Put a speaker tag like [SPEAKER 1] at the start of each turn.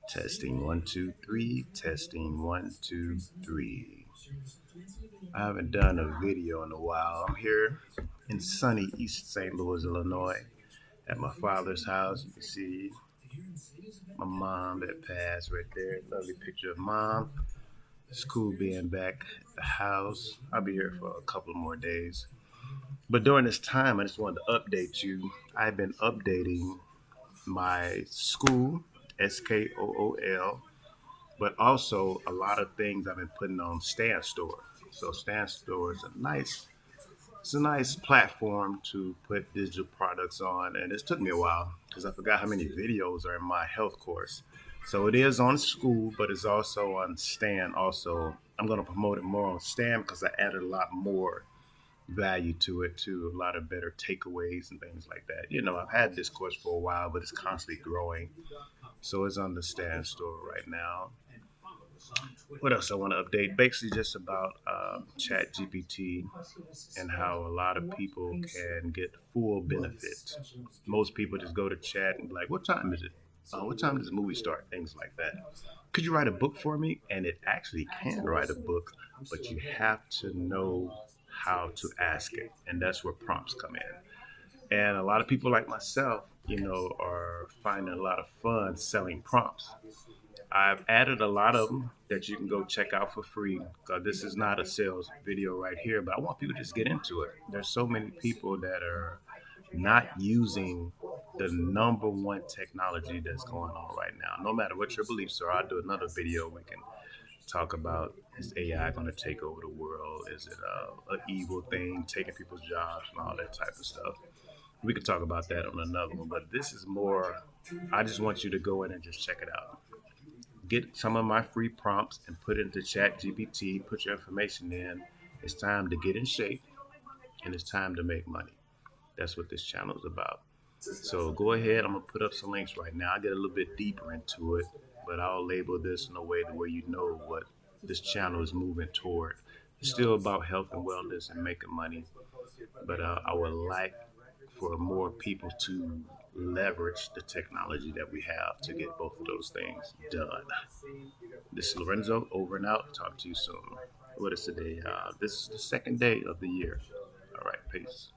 [SPEAKER 1] Testing 1 2 3. Testing 1 2 3. I haven't done a video in a while. I'm here in sunny East St. Louis, Illinois, at my father's house. You can see my mom that passed right there. Lovely picture of mom. School being back at the house. I'll be here for a couple more days. But during this time, I just wanted to update you. I've been updating my Skool, Skool, but also a lot of things I've been putting on Stand Store. So Stand Store is it's a nice platform to put digital products on, and it took me a while because I forgot how many videos are in my health course. So it is on Skool, but it's also on Stand. Also, I'm going to promote it more on Stand because I added a lot more value to it too, a lot of better takeaways and things like that. I've had this course for a while, but it's constantly growing. So it's on the Stand Store right now. What else I want to update? Basically, just about Chatgpt and how a lot of people can get full benefits. Most people just go to chat and be like, "What time is it? What time does the movie start?" Things like that. Could you write a book for me? And it actually can write a book, but you have to know how to ask it, and that's where prompts come in. And a lot of people like myself, are finding a lot of fun selling prompts. I've added a lot of them that you can go check out for free. Because this is not a sales video right here, but I want people to just get into it. There's so many people that are not using the number one technology that's going on right now. No matter what your beliefs are, I'll do another video. We can talk about, is AI going to take over the world? Is it an evil thing, taking people's jobs and all that type of stuff? We could talk about that on another one, but this is more, I just want you to go in and just check it out. Get some of my free prompts and put it into Chat GPT, put your information in. It's time to get in shape and it's time to make money. That's what this channel is about. So go ahead, I'm gonna put up some links right now. I'll get a little bit deeper into it, but I'll label this in a way to where you know what this channel is moving toward. It's still about health and wellness and making money, but I would like for more people to leverage the technology that we have to get both of those things done. This is Lorenzo, over and out. Talk to you soon. What is today? This is the second day of the year. All right, peace.